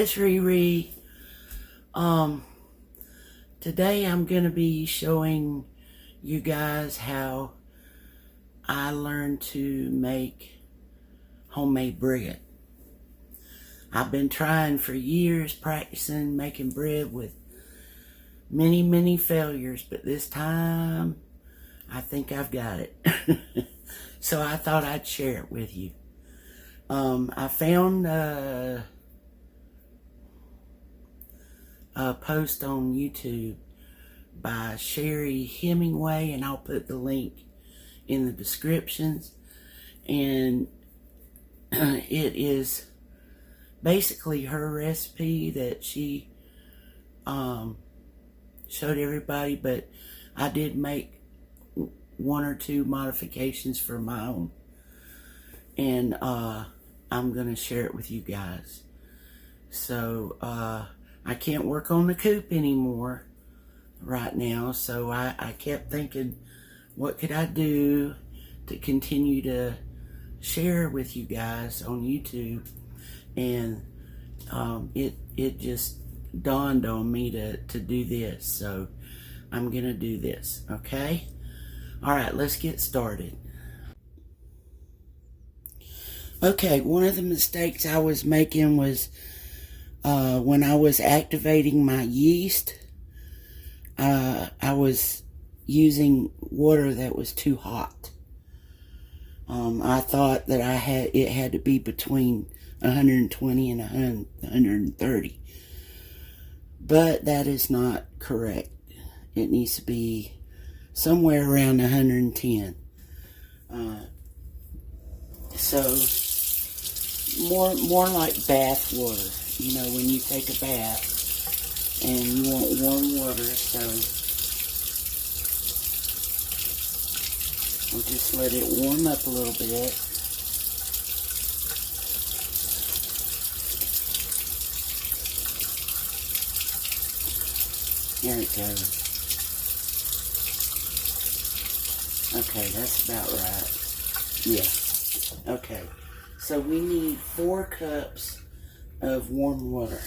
It's Riri. Today I'm going to be showing you guys how I learned to make homemade bread. I've been trying for years, practicing making bread with many failures, but this time I think I've got it. So I thought I'd share it with you. I found a post on YouTube by Sherry Hemingway, and I'll put the link in the descriptions. And it is basically her recipe that she showed everybody, but I did make one or two modifications for my own, and I'm gonna share it with you guys. So I can't work on the coop anymore right now, so I kept thinking, what could I do to continue to share with you guys on YouTube? And it just dawned on me to do this, so I'm gonna do this. Okay, all right, let's get started. Okay, one of the mistakes I was making was when I was activating my yeast, I was using water that was too hot. I thought that it had to be between 120 and 130, but that is not correct. It needs to be somewhere around 110. So more like bath water. You know, when you take a bath and you want warm water, so we'll just let it warm up a little bit. There it goes. Okay, that's about right. Yeah. Okay. So we need 4 cups of warm water.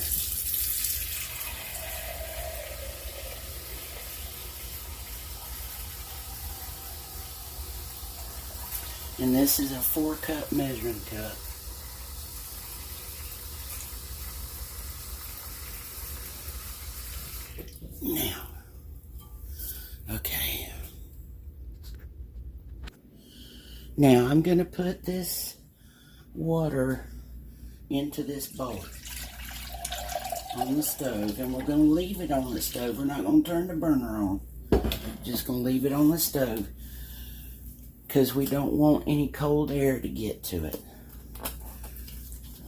And this is a 4-cup measuring cup. Now, okay. Now I'm going to put this water into this bowl on the stove, and we're going to leave it on the stove. We're not going to turn the burner on. Just going to leave it on the stove because we don't want any cold air to get to it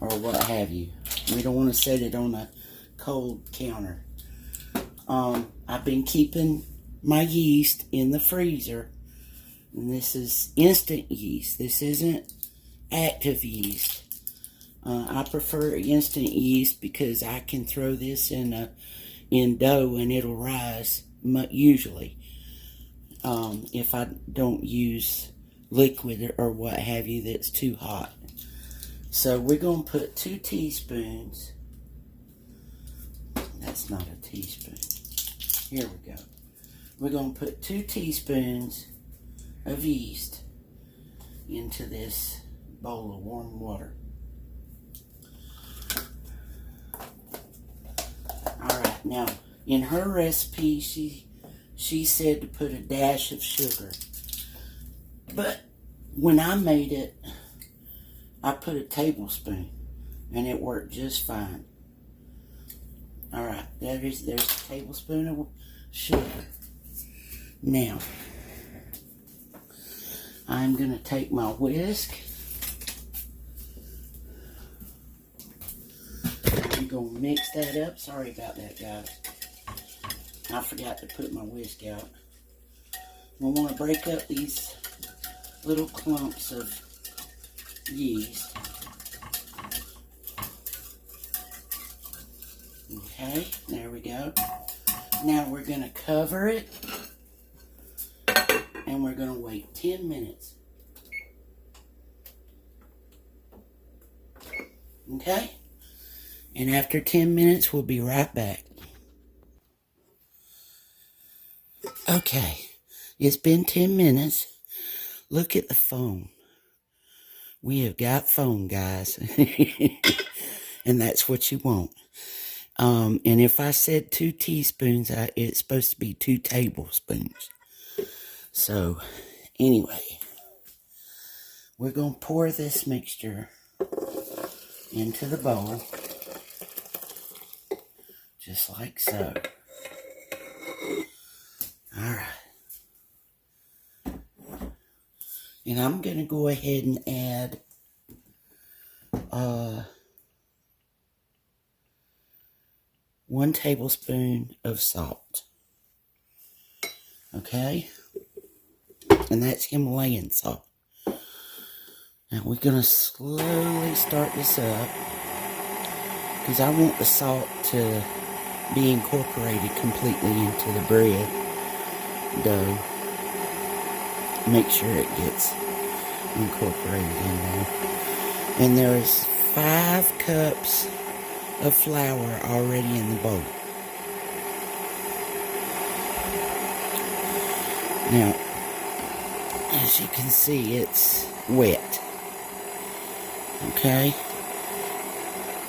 or what have you. We don't want to set it on a cold counter. I've been keeping my yeast in the freezer, and this is instant yeast. This isn't active yeast. I prefer instant yeast because I can throw this in dough and it'll rise usually, if I don't use liquid or what have you that's too hot. So we're going to put 2 teaspoons. That's not a teaspoon. Here we go. We're going to put 2 teaspoons of yeast into this bowl of warm water. Alright, now in her recipe she said to put a dash of sugar. But when I made it, I put a tablespoon and it worked just fine. Alright, there's a tablespoon of sugar. Now I'm going to take my whisk. I'm going to mix that up. Sorry about that, guys. I forgot to put my whisk out. We want to break up these little clumps of yeast. Okay, there we go. Now we're going to cover it, and we're going to wait 10 minutes. Okay? And after 10 minutes, we'll be right back. Okay, it's been 10 minutes. Look at the foam. We have got foam, guys. And that's what you want. And if I said 2 teaspoons, it's supposed to be 2 tablespoons. So, anyway, we're going to pour this mixture into the bowl, just like so. Alright. And I'm going to go ahead and add 1 tablespoon of salt. Okay? And that's Himalayan salt. Now we're going to slowly start this up, because I want the salt to be incorporated completely into the bread dough. Make sure it gets incorporated in there. And there is 5 cups of flour already in the bowl. Now, as you can see, it's wet. Okay?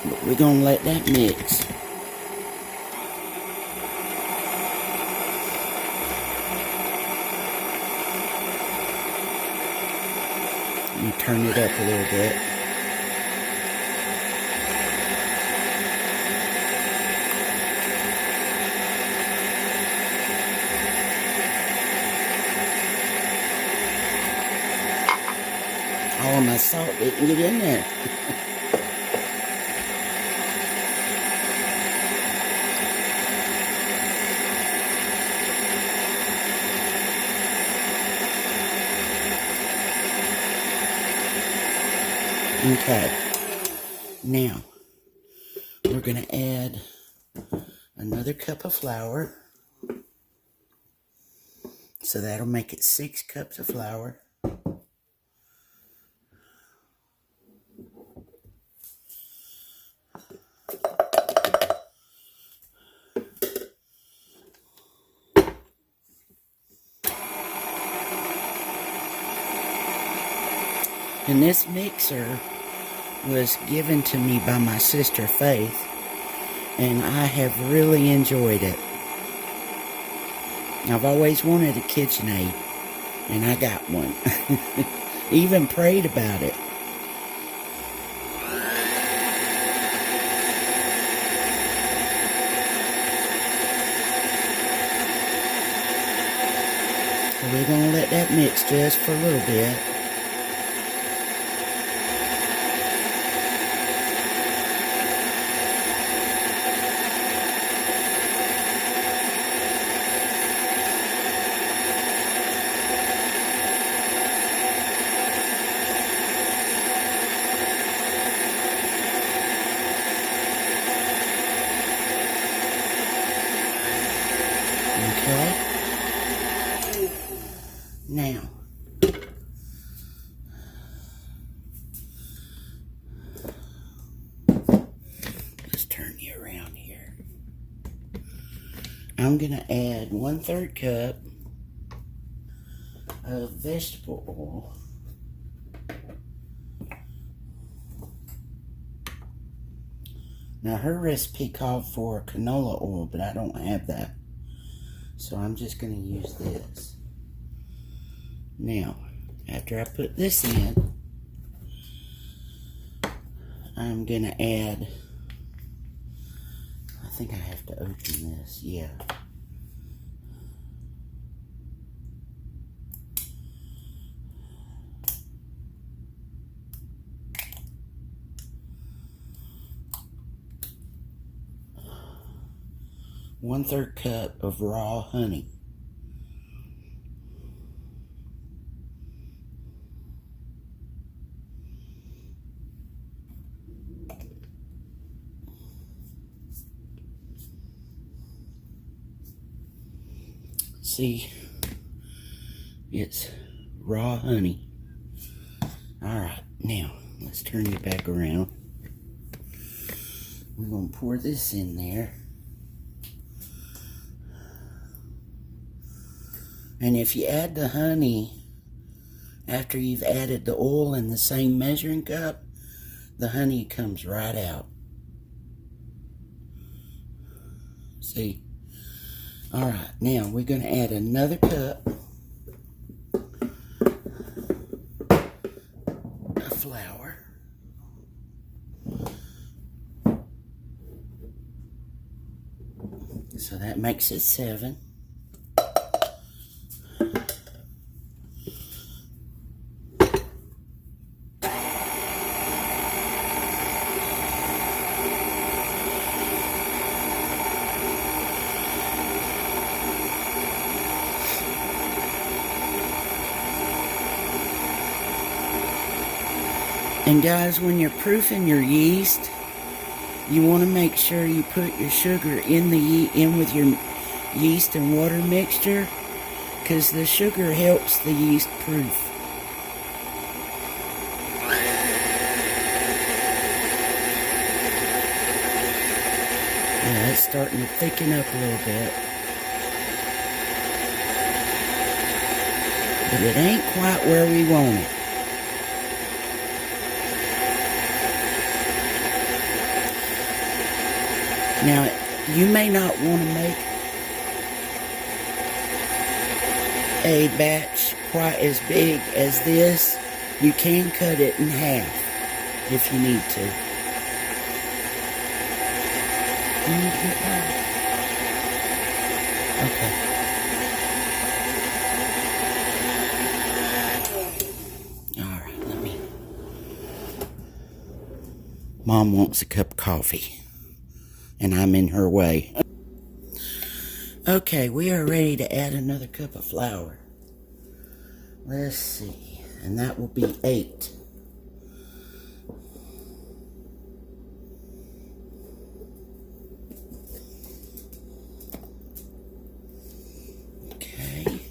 But we're going to let that mix. You turn it up a little bit. All of my salt didn't get in there. Okay. Now, we're going to add another cup of flour. So that'll make it 6 cups of flour. And this mixer was given to me by my sister Faith, and I have really enjoyed it. I've always wanted a KitchenAid, and I got one. Even prayed about it. So we're going to let that mix just for a little bit. Okay. Now, let's turn you around here. I'm going to add 1/3 cup of vegetable oil. Now, her recipe called for canola oil, but I don't have that. So I'm just going to use this. Now, after I put this in, I'm going to add, I think I have to open this, yeah. One-third cup of raw honey. See, it's raw honey. Alright, now let's turn you back around. We're going to pour this in there. And if you add the honey after you've added the oil in the same measuring cup, the honey comes right out. See? Alright, now we're going to add another cup of flour. So that makes it 7. And guys, when you're proofing your yeast, you want to make sure you put your sugar in with your yeast and water mixture, because the sugar helps the yeast proof. Yeah, it's starting to thicken up a little bit. But it ain't quite where we want it. Now, you may not want to make a batch quite as big as this. You can cut it in half if you need to. You need to get back. Okay. Alright, let me... Mom wants a cup of coffee, and I'm in her way. Okay, we are ready to add another cup of flour. Let's see, and that will be 8. Okay.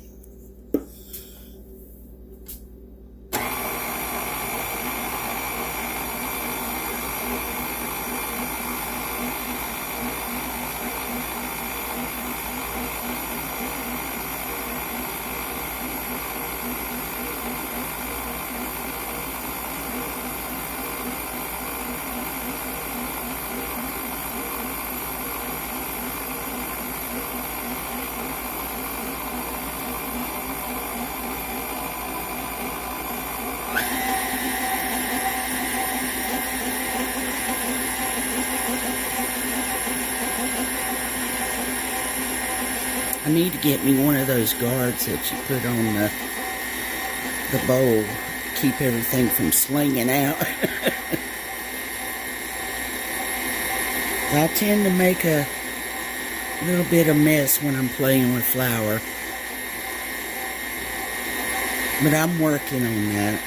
I need to get me one of those guards that you put on the bowl, keep everything from slinging out. I tend to make a little bit of mess when I'm playing with flour, but I'm working on that.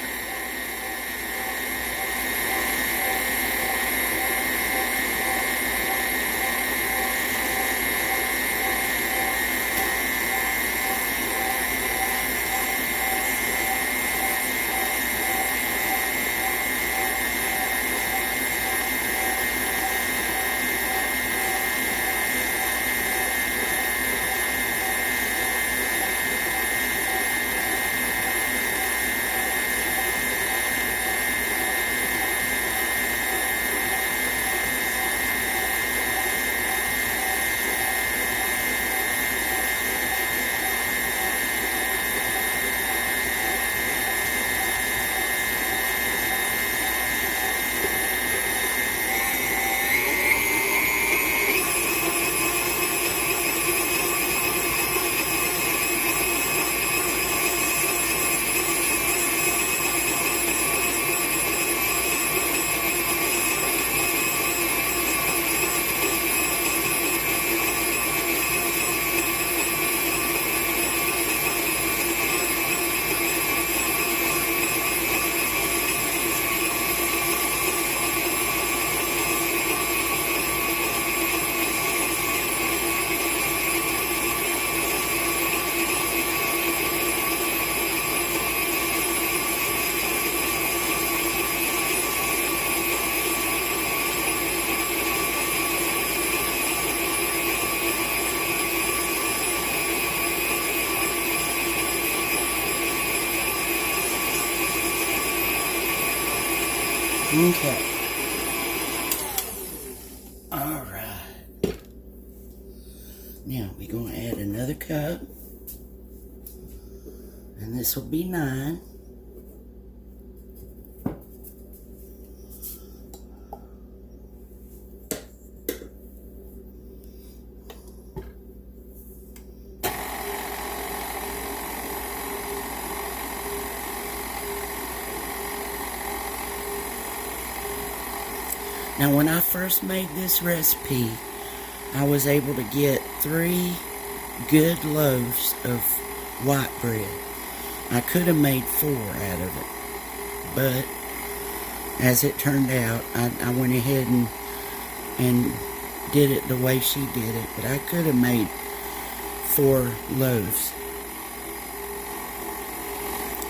Okay. Alright. Now we're going to add another cup. And this will be 9. Now, when I first made this recipe, I was able to get 3 good loaves of white bread. I could have made 4 out of it, but as it turned out, I went ahead and did it the way she did it, but I could have made 4 loaves.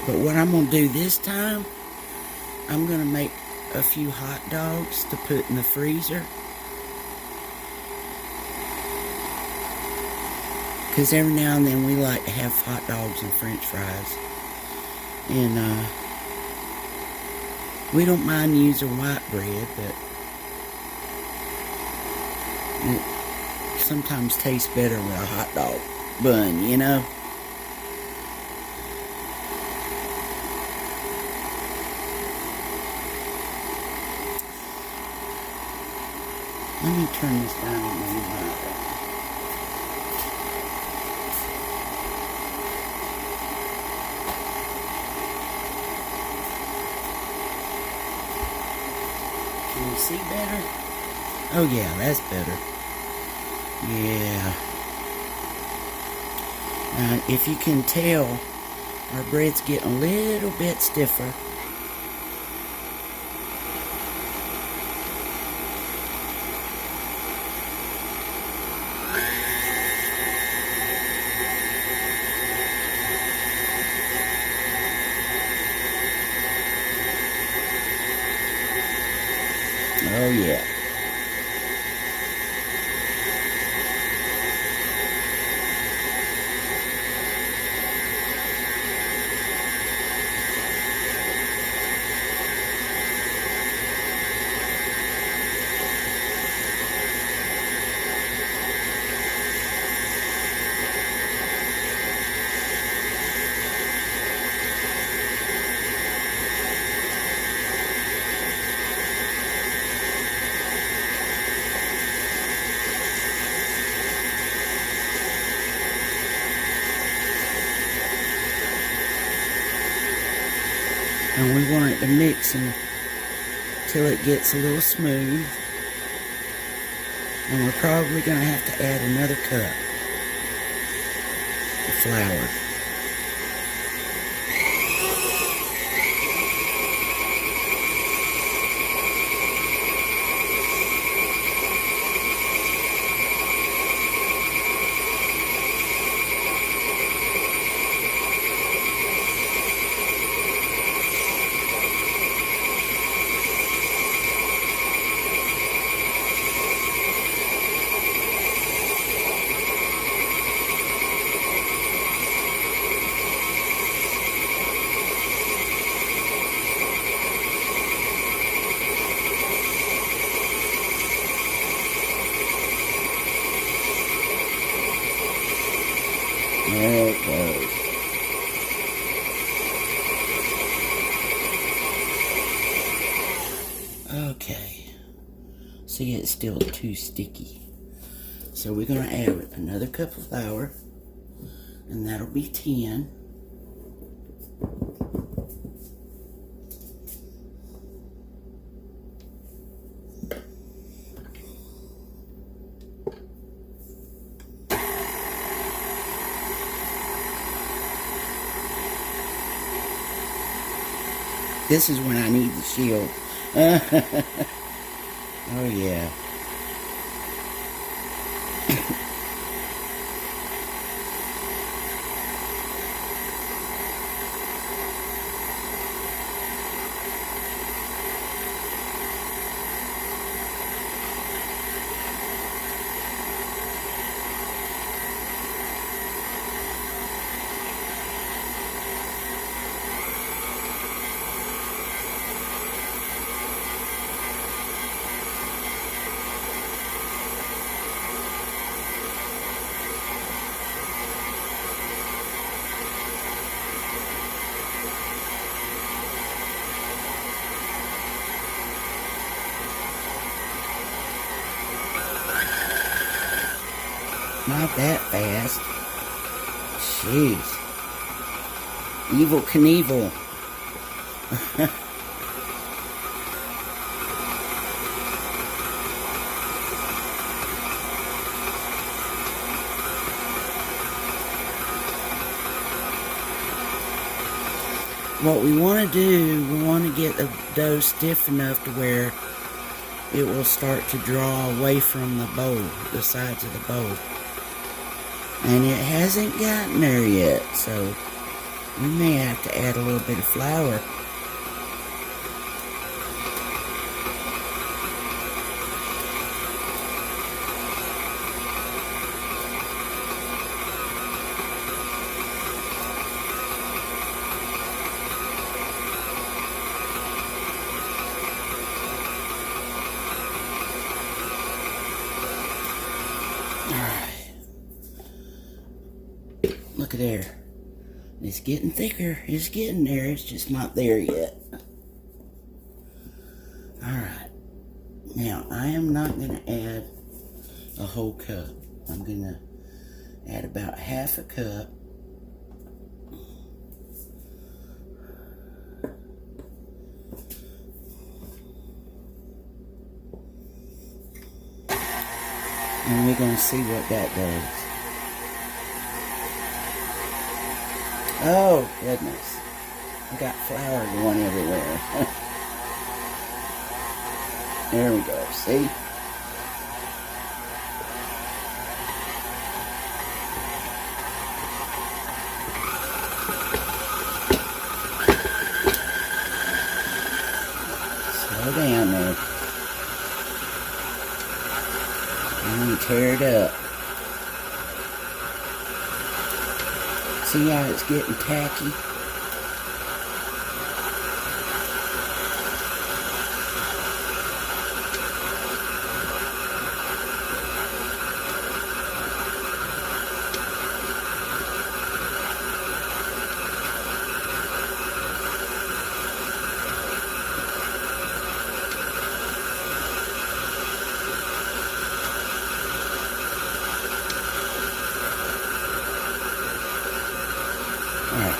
But what I'm going to do this time, I'm going to make a few hot dogs to put in the freezer, because every now and then we like to have hot dogs and french fries, and we don't mind using white bread, but it sometimes tastes better with a hot dog bun, you know. Let me turn this down a little bit. Can you see better? Oh yeah, that's better. Yeah. Now, if you can tell, our bread's getting a little bit stiffer. Oh yeah. And we want it to mix until it gets a little smooth. And we're probably going to have to add another cup of flour. There it goes. Okay. See, it's still too sticky. So we're going to add another cup of flour, and that'll be 10. This is when I need the shield. Oh, yeah. Not that fast. Jeez. Evil Knievel. What we want to do, we want to get the dough stiff enough to where it will start to draw away from the bowl, the sides of the bowl. And it hasn't gotten there yet, so we may have to add a little bit of flour. Look at there. It's getting thicker. It's getting there. It's just not there yet. Alright. Now, I am not going to add a whole cup. I'm going to add about half a cup. And we're going to see what that does. Oh, goodness. I got flour going everywhere. There we go. See? Slow down there. And you tear it up. See how it's getting tacky? Alright.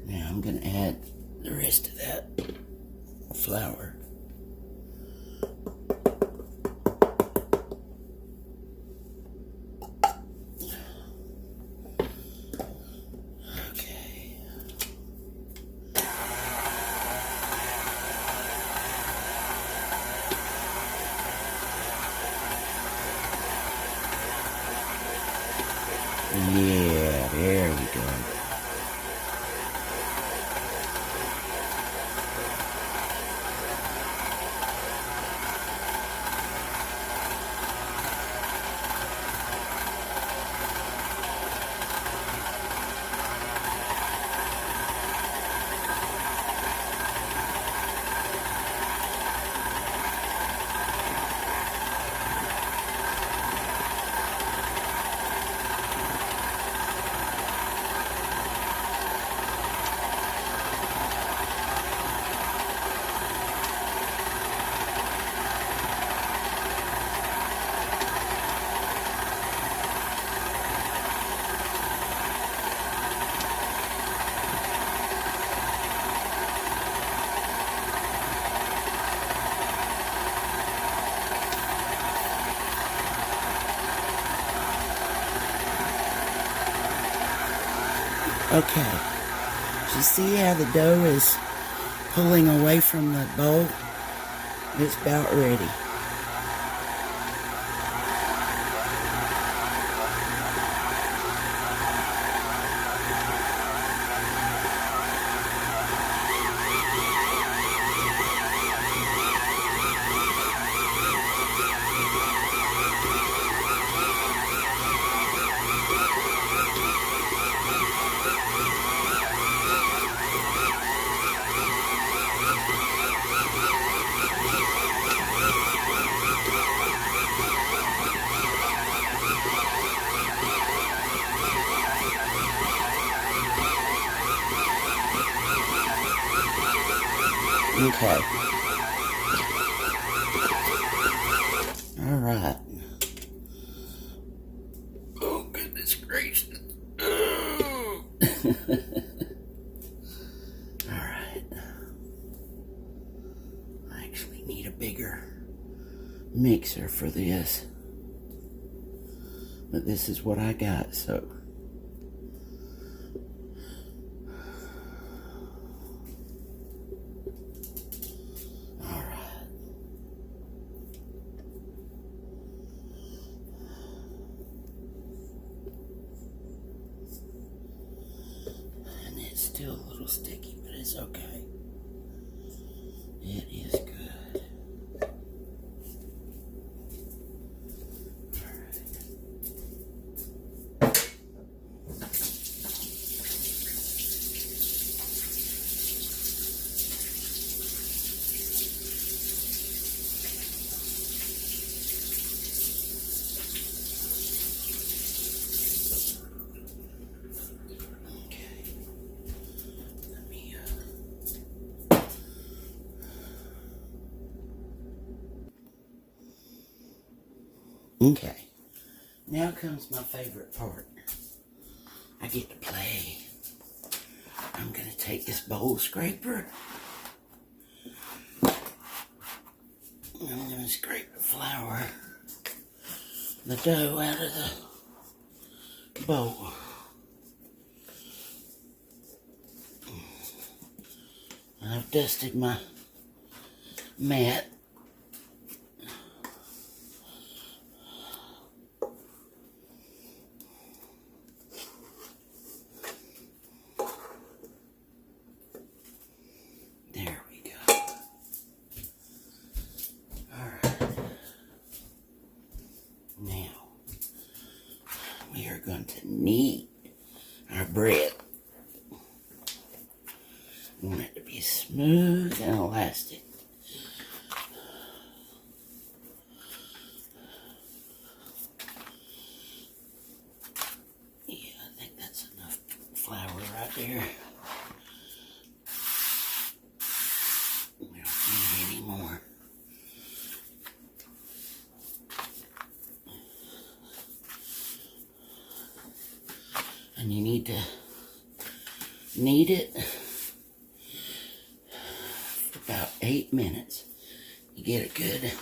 Now I'm going to add the rest of that flour. Okay. Yeah, there we go. Okay, you see how the dough is pulling away from the bowl? It's about ready. Okay. Alright. Alright. I actually need a bigger mixer for this. But this is what I got, so. Alright. And it's still a little sticky, but it's okay. It is good. Okay, now comes my favorite part. I get to play. I'm going to take this bowl scraper. And I'm going to scrape the flour, the dough out of the bowl. And I've dusted my mat. There we go. Alright. Now, we are going to knead our bread. We want it to be smooth and elastic. Yeah, I think that's enough flour right there. We don't need any more. And you need to knead it for about 8 minutes. You get a good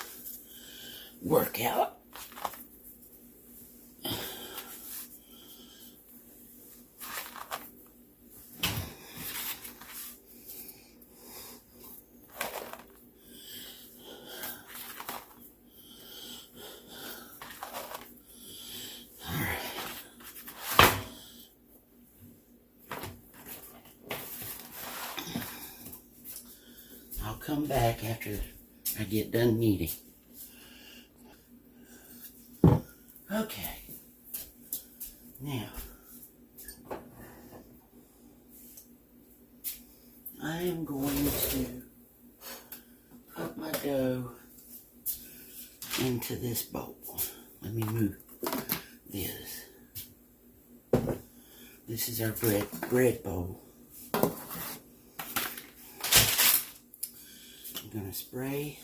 workout. I'll come back after I get done kneading. Okay. Now, I am going to put my dough into this bowl. Let me move this. This is our bread bowl. I'm going to spray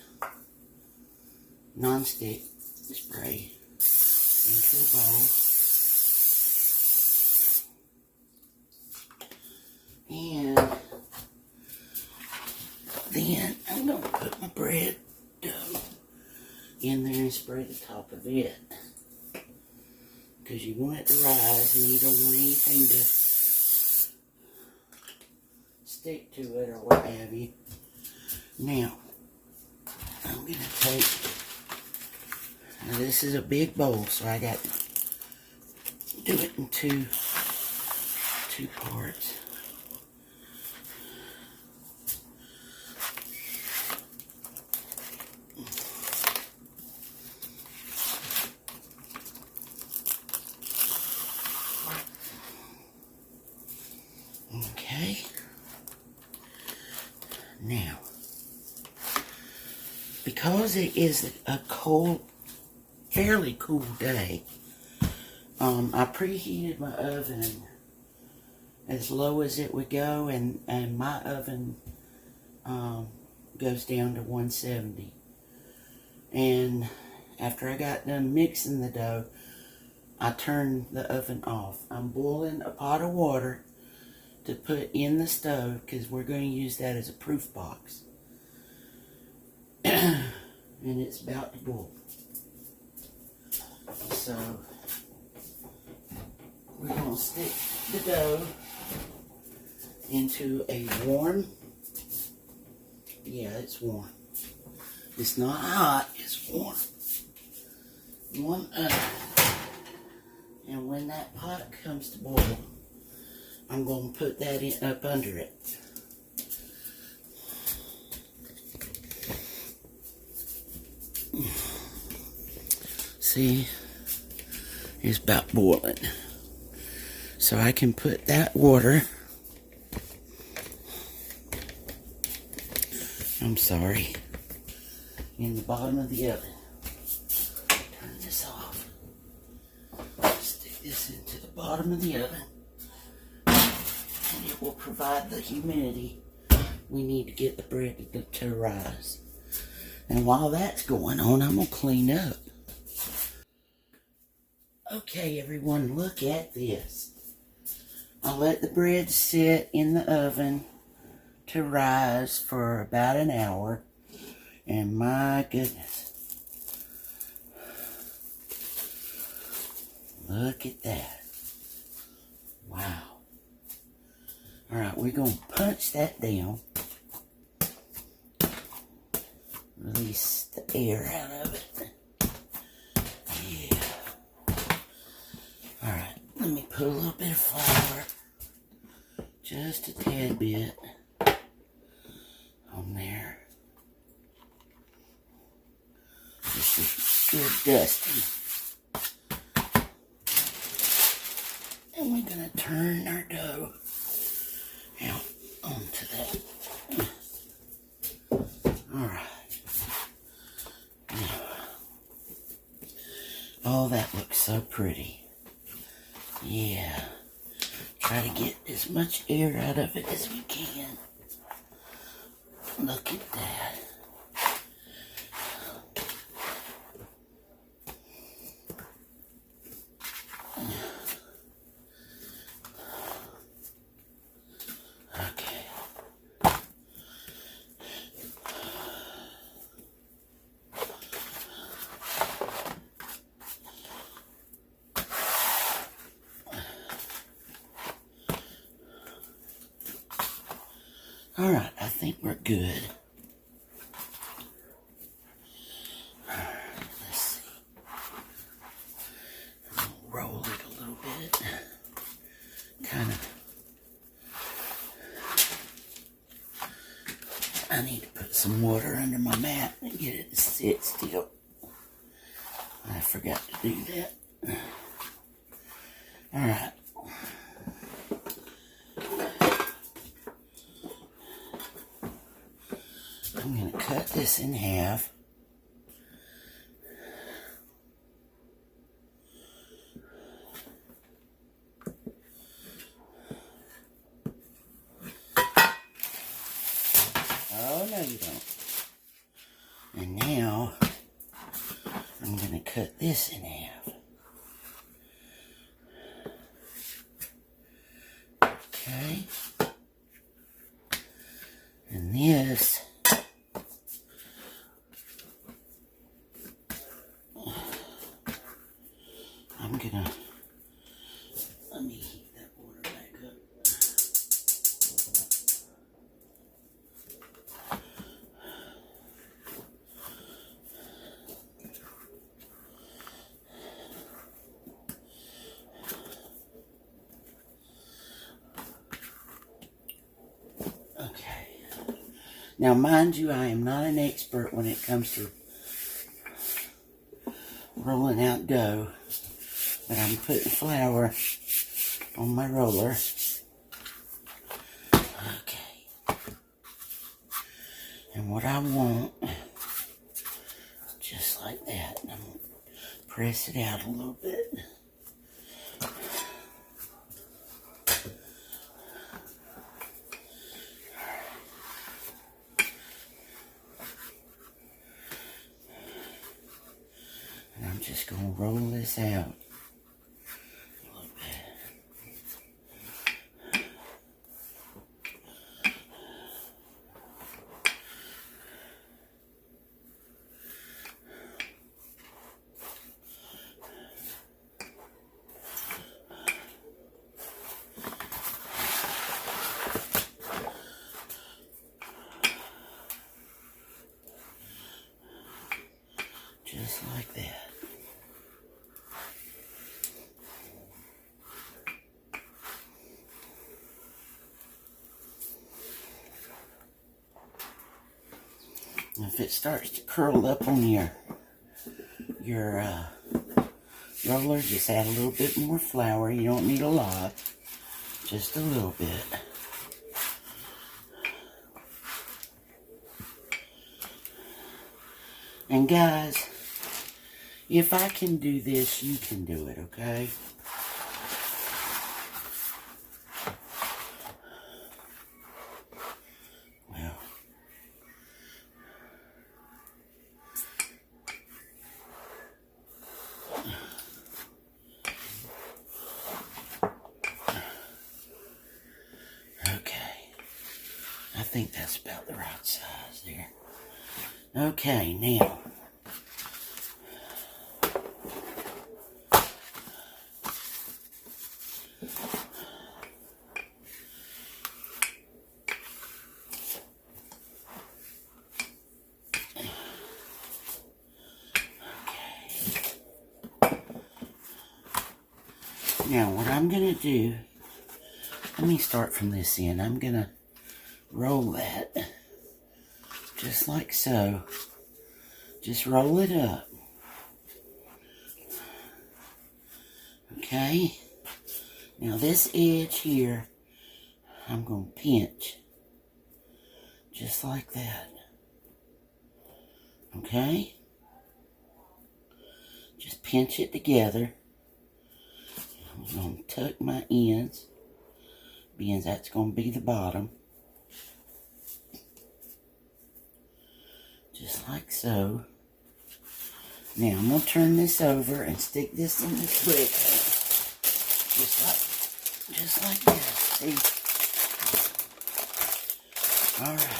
non-stick spray into the bowl. And then I'm going to put my bread dough in there and spray the top of it. Because you want it to rise and you don't want anything to stick to it or what have you. Now, I'm going to take, now this is a big bowl, so I got to do it in two parts. Okay. Now, because it is a cold, fairly cool day, I preheated my oven as low as it would go, and my oven goes down to 170. And after I got done mixing the dough, I turned the oven off. I'm boiling a pot of water to put in the stove because we're going to use that as a proof box. And it's about to boil. So we're going to stick the dough into a warm, yeah, it's warm. It's not hot, it's warm. Warm up. And when that pot comes to boil, I'm going to put that in up under it. See, it's about boiling. So I can put that water, I'm sorry, in the bottom of the oven. Turn this off. Stick this into the bottom of the oven. And it will provide the humidity we need to get the bread to rise. And while that's going on, I'm going to clean up. Okay, everyone, look at this. I let the bread sit in the oven to rise for about an hour. And my goodness. Look at that. Wow. Alright, we're going to punch that down. Release the air out of it. Yeah. Alright, let me put a little bit of flour. Just a tad bit on there. Just a good dusting. And we're going to turn our dough out onto that. Alright. Oh, that looks so pretty. Yeah. Try to get as much air out of it as we can. Look at that. Alright, I think we're good. Let's see. Roll it a little bit. Kind of. I need to put some water under my mat and get it to sit still. I forgot to do that. Alright. I'm going to cut this in half. Oh, no you don't. And now, I'm going to cut this in half. Okay. And this, I'm gonna, let me heat that water back up. Okay. Now, mind you, I am not an expert when it comes to rolling out dough, but I'm putting flour on my roller. Okay. And what I want, just like that, and I'm going to press it out a little bit. And I'm just going to roll this out. If it starts to curl up on your roller, just add a little bit more flour. You don't need a lot, just a little bit. And guys, if I can do this, you can do it, okay? Well, okay. I think that's about the right size there. Okay, now. Now, what I'm going to do, let me start from this end. I'm going to roll that just like so. Just roll it up. Okay? Now, this edge here, I'm going to pinch just like that. Okay? Just pinch it together. I'm going to tuck my ends, being that's going to be the bottom. Just like so. Now I'm going to turn this over and stick this in the slit. Just like this. See? Alright.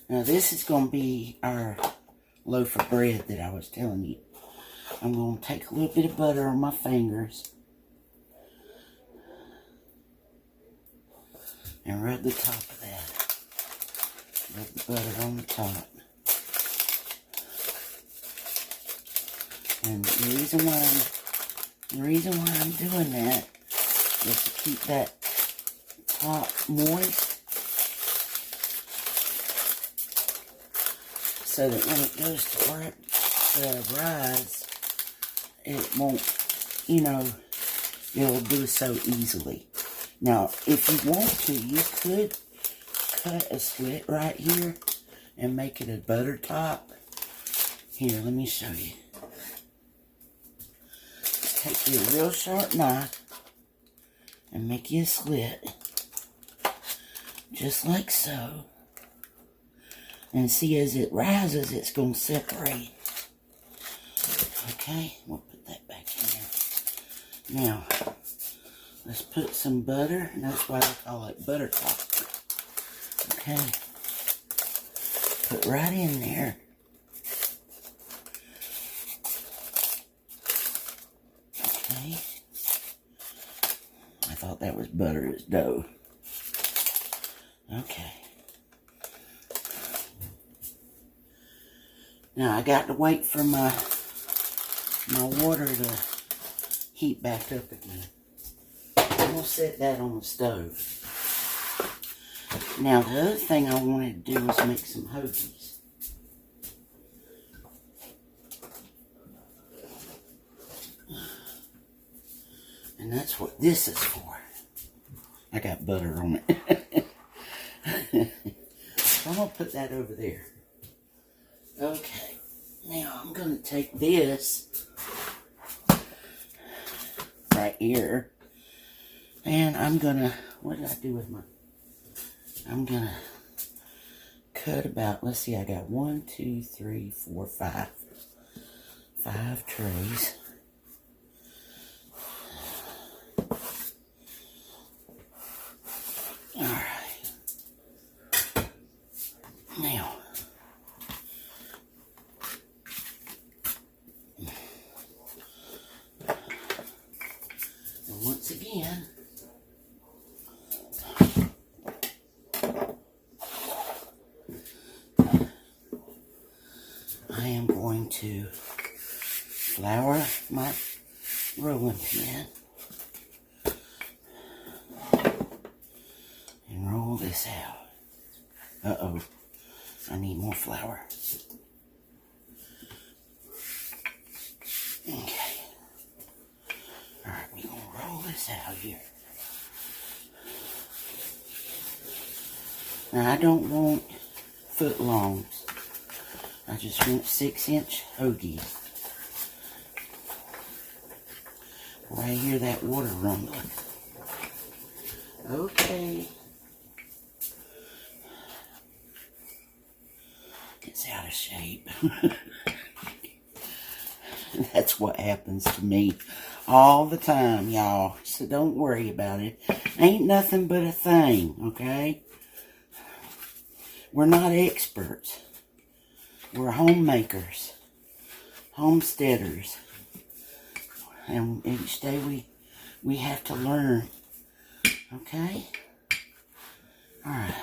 Now this is going to be our loaf of bread that I was telling you. I'm going to take a little bit of butter on my fingers and rub the top of that. Rub the butter on the top. And the reason why I'm doing that is to keep that top moist, so that when it goes to rise, it won't, it'll do so easily. Now, if you want to, you could cut a slit right here and make it a butter top. Here, let me show you. Just take your real sharp knife and make you a slit. Just like so. And see, as it rises, it's going to separate. Okay, we'll put that back in there. Now, let's put some butter, and that's why I call it butter top. Okay, put right in there. Okay, I thought that was butter as dough. Okay. Now I got to wait for my water to heat back up again. I'm going to set that on the stove. Now the other thing I wanted to do was make some hoagies. And that's what this is for. I got butter on it. So I'm going to put that over there. Okay, now I'm going to take this right here, and I'm going to, what did I do with my, I'm going to cut about, let's see, I got 1, 2, 3, 4, 5 trays. Alright, now, once again, I am going to flour my rolling pin. this out. Uh-oh. I need more flour. Okay. Alright, we're going to roll this out here. Now, I don't want foot longs. I just want 6-inch hoagies. Where I hear that water rumbling. Okay. It's out of shape. That's what happens to me all the time, y'all. So don't worry about it. Ain't nothing but a thing, okay? We're not experts. We're homemakers, homesteaders. And each day we have to learn, okay? Alright.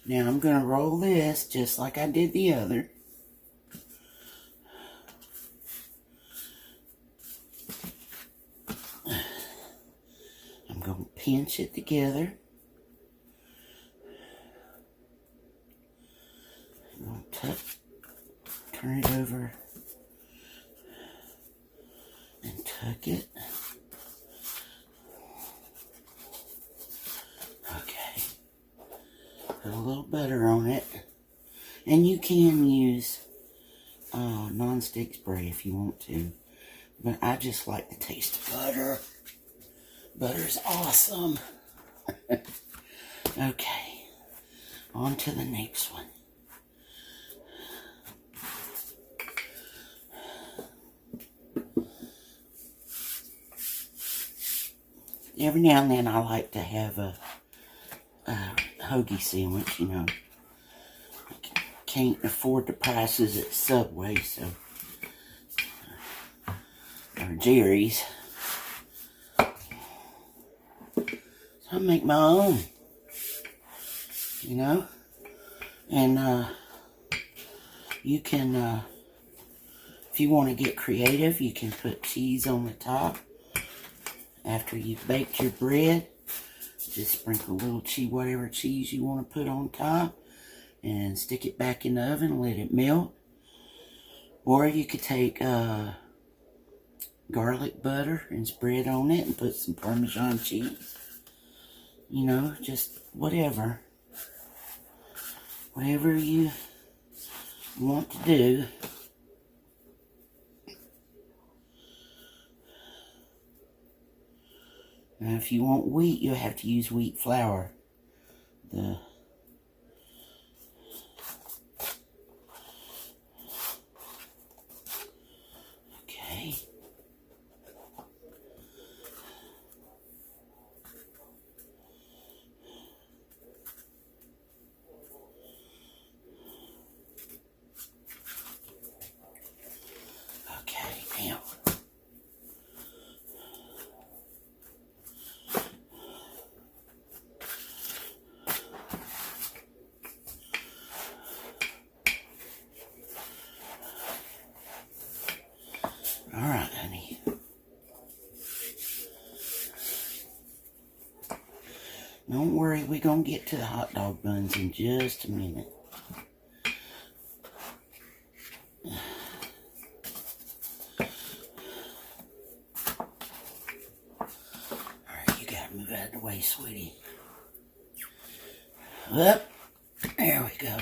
Now I'm going to roll this just like I did the other. I'm going to pinch it together. I'm going to turn it over and tuck it. Okay. Put a little butter on it. And you can use non-stick spray if you want to. But I just like the taste of butter. Butter's awesome. Okay. On to the next one. Every now and then I like to have a hoagie sandwich, you know. I can't afford the prices at Subway, so or Jerry's. So I make my own, you know. And you can, if you want to get creative, you can put cheese on the top. After you've baked your bread, just sprinkle a little cheese, whatever cheese you want to put on top, and stick it back in the oven and let it melt. Or you could take garlic butter and spread on it and put some Parmesan cheese. You know, just whatever. Whatever you want to do. Now, if you want wheat, you'll have to use wheat flour. Okay. Okay, now. Alright, honey. Don't worry, we're going to get to the hot dog buns in just a minute. Alright, you got to move out of the way, sweetie. Up. There we go.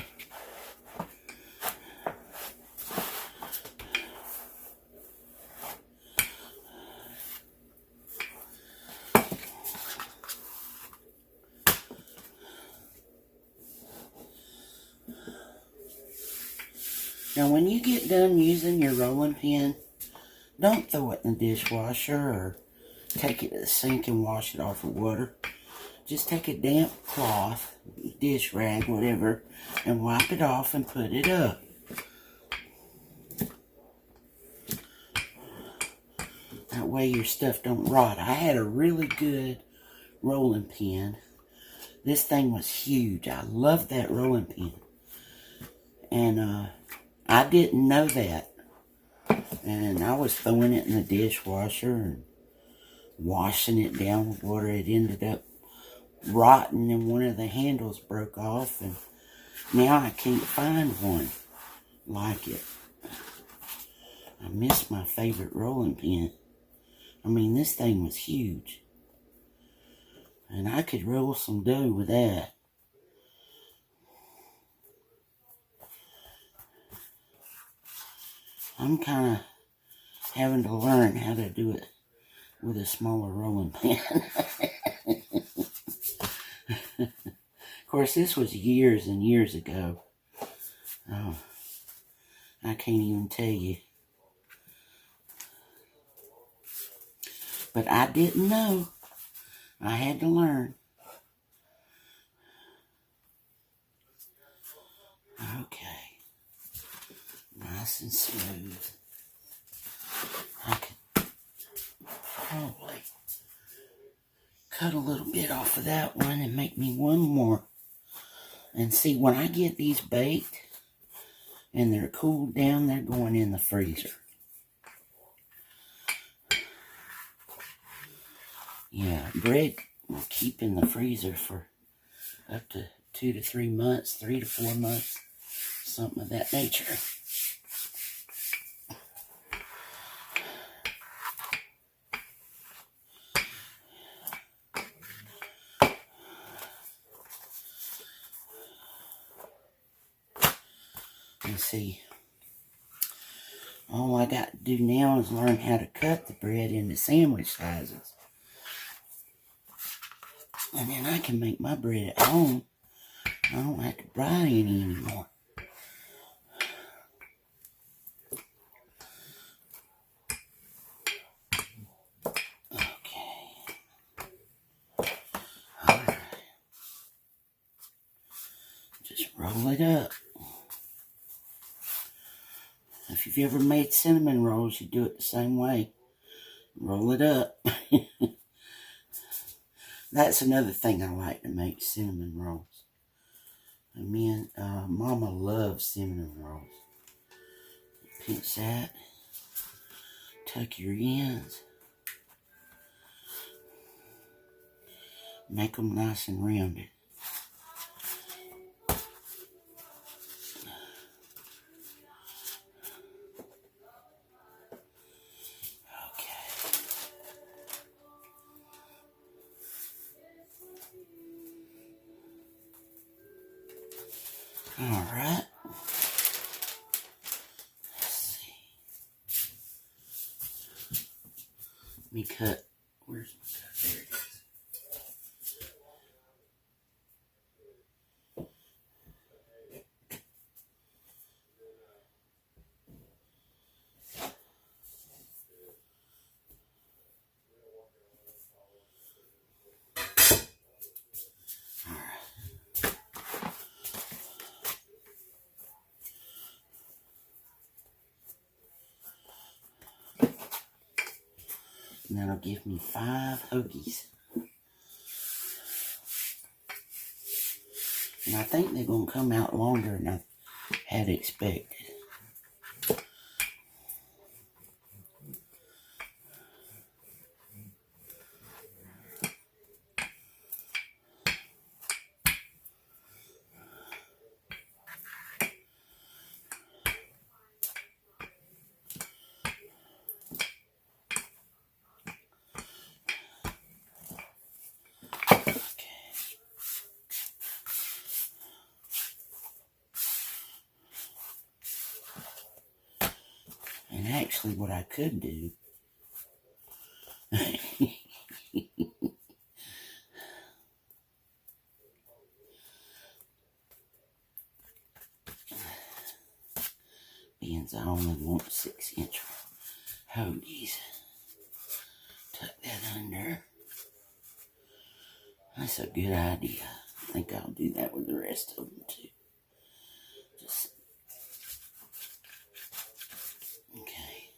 Now, when you get done using your rolling pin, don't throw it in the dishwasher or take it to the sink and wash it off with water. Just take a damp cloth, dish rag, whatever, and wipe it off and put it up. That way your stuff don't rot. I had a really good rolling pin. This thing was huge. I loved that rolling pin. And I didn't know that. And I was throwing it in the dishwasher and washing it down with water. It ended up rotten and one of the handles broke off, and now I can't find one like it. I miss my favorite rolling pin. I mean, this thing was huge. And I could roll some dough with that. I'm kind of having to learn how to do it with a smaller rolling pin. Of course, this was years and years ago. Oh, I can't even tell you. But I didn't know. I had to learn. Okay. Nice and smooth. I could probably cut a little bit off of that one and make me one more. And see, when I get these baked and they're cooled down, they're going in the freezer. Yeah, bread will keep in the freezer for up to 2 to 3 months, 3 to 4 months, something of that nature. And see, all I got to do now is learn how to cut the bread into sandwich sizes. And then I can make my bread at home. I don't have to buy any anymore. Okay. Alright. Just roll it up. If you've ever made cinnamon rolls, you do it the same way. Roll it up. That's another thing I like to make, cinnamon rolls. And me and Mama loves cinnamon rolls. Pinch that. Tuck your ends. Make them nice and rounded. All right. Let's see. Let me cut. Where's my cut? There it is. And that'll give me 5 hoagies. And I think they're going to come out longer than I had expected. And actually what I could do being I only want 6-inch hoagies. Tuck that under. That's a good idea. I think I'll do that with the rest of them too. Just okay.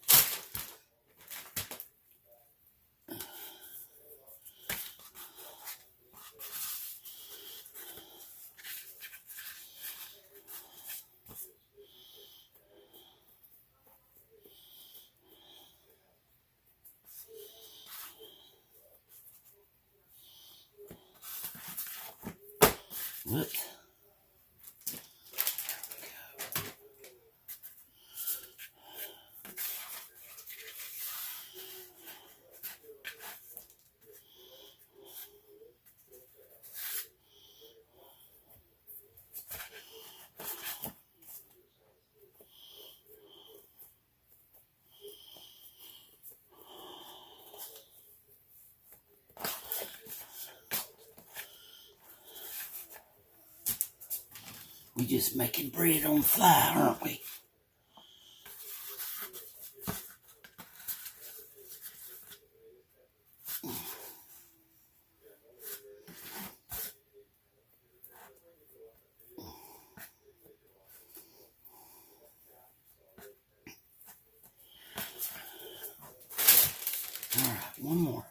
Look. We just making bread on the fly, aren't we? All right, one more.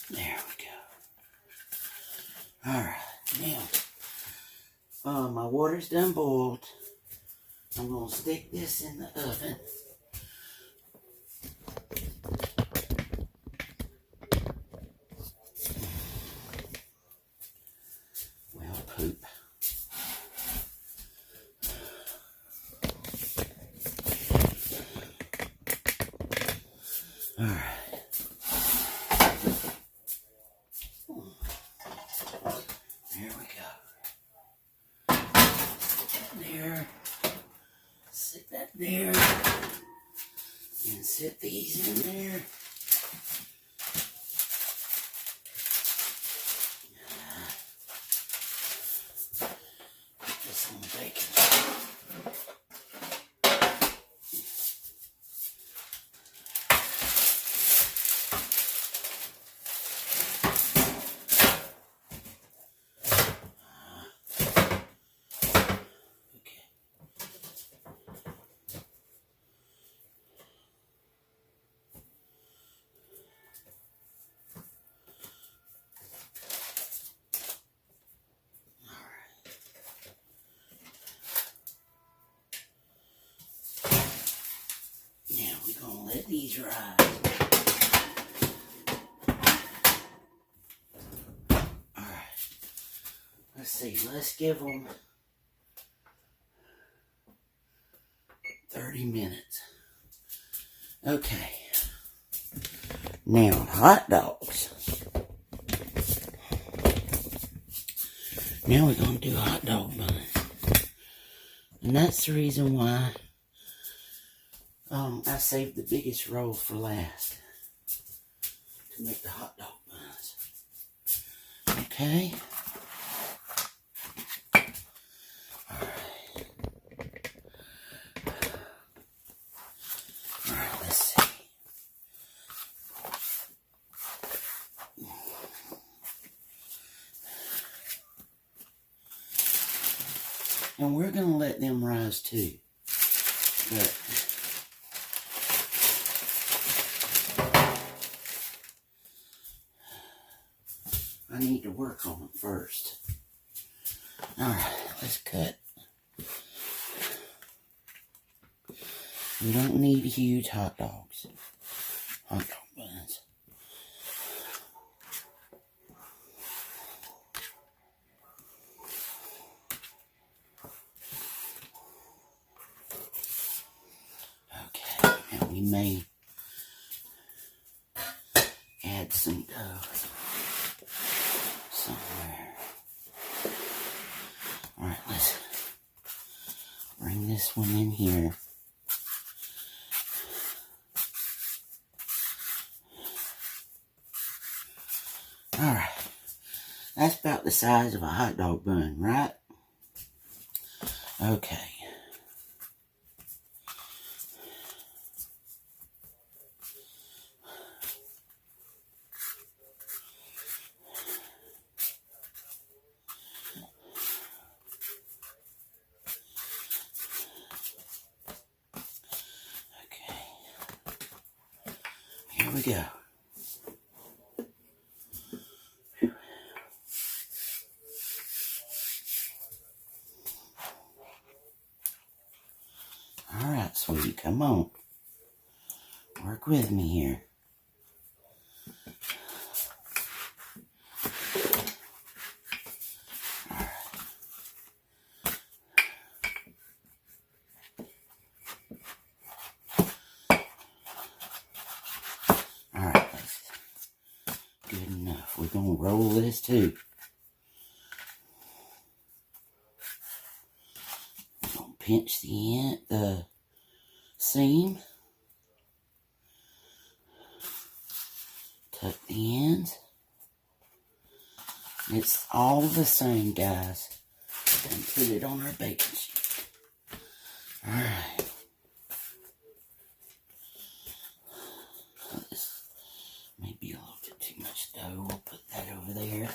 There we go. All right, now, my water's done boiled. I'm gonna stick this in the oven. Well, poop. All right. There we go. There. Sit that there. And sit these in there. Put this on the bacon. Now we're gonna let these rise. Alright. Let's see, let's give them 30 minutes. Okay. Now, hot dogs. Now we're gonna do hot dog buns. And that's the reason why I saved the biggest roll for last to make the hot dog buns. Okay. All right, let's see. And we're gonna let them rise too. But I need to work on them first. Alright, let's cut. We don't need huge hot dogs. Hot dog buns. Okay, and we may add some dough somewhere. Alright, let's bring this one in here. Alright, that's about the size of a hot dog bun, right? Okay. Here we go. Alright, so sweetie. Come on. Work with me here. Alright, that's good enough. We're going to roll this too. We're going to pinch the seam. Tuck the ends. It's all the same, guys. And put it on our baking sheet. Alright. This may be a little bit too much dough. We'll put that over there.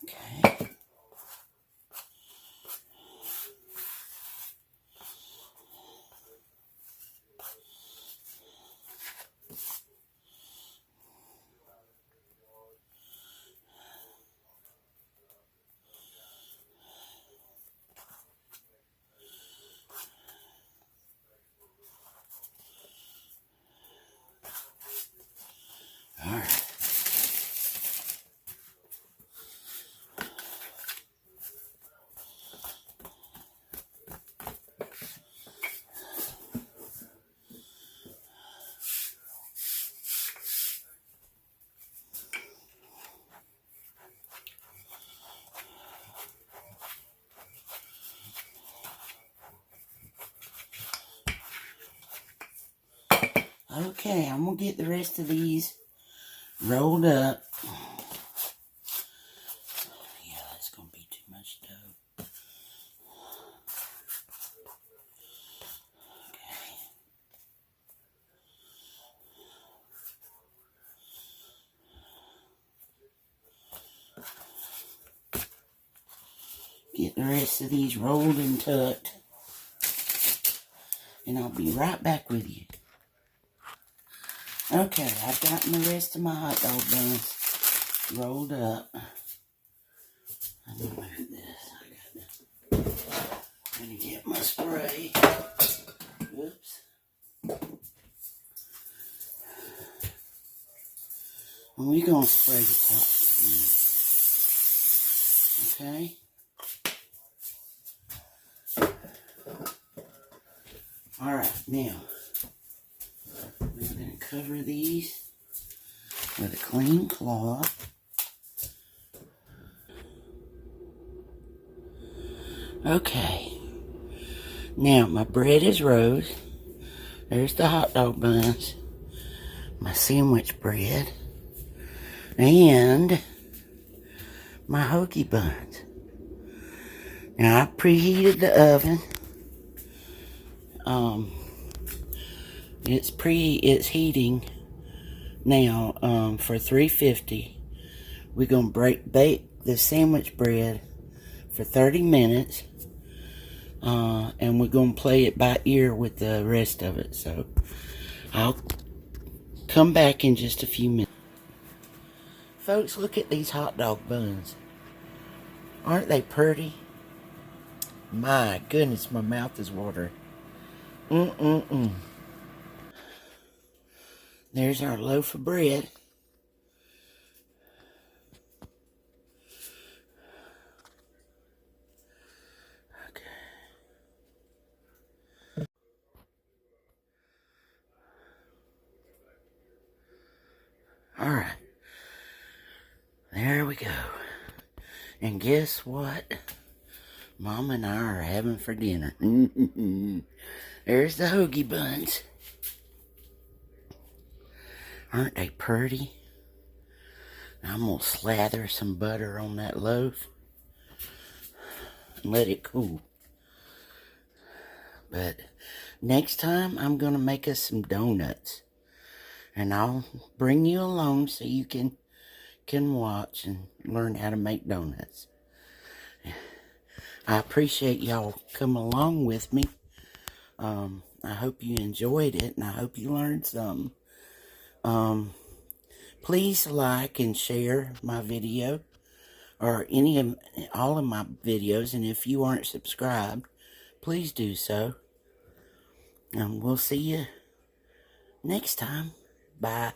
Okay. Alright. Okay, I'm going to get the rest of these rolled up. Yeah, that's going to be too much dough. Okay. Get the rest of these rolled and tucked. And I'll be right back with you. Okay, I've gotten the rest of my hot dog buns rolled up. Let me move this. I'm going to get my spray. Oops. And we're going to spray the top. Okay? Alright, now we're going to cover these with a clean cloth. Okay. Now my bread is rose. There's the hot dog buns. My sandwich bread. And my hoagie buns. Now I preheated the oven. It's heating now for 350. We're gonna bake the sandwich bread for 30 minutes, and we're gonna play it by ear with the rest of it. So I'll come back in just a few minutes. Folks, look at these hot dog buns. Aren't they pretty? My goodness, my mouth is watering. There's our loaf of bread. Okay. All right. There we go. And guess what? Mom and I are having for dinner. There's the hoagie buns. Aren't they pretty? I'm going to slather some butter on that loaf and let it cool. But next time, I'm going to make us some donuts. And I'll bring you along so you can watch and learn how to make donuts. I appreciate y'all coming along with me. I hope you enjoyed it, and I hope you learned some. Please like and share my video, or all of my videos, and if you aren't subscribed, please do so. We'll see you next time. Bye.